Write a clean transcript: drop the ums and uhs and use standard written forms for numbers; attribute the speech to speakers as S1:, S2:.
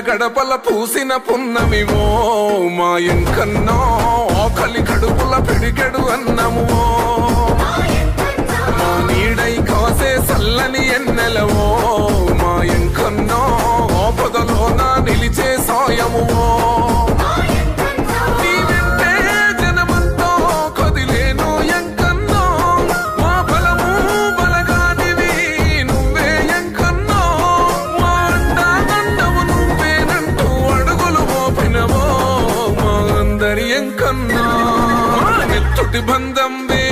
S1: గడపల పూసిన పున్నమివో మా ఎంకన్నో ఆకలి కడుపుల పిడికెడు అన్నము మా నీడై కాసే సల్లని ఎన్నెలవో మా ఎంకన్నో ఆపదలోన నిలిచే సాయము ఎంకన్నా నెత్తుటి బంధం వే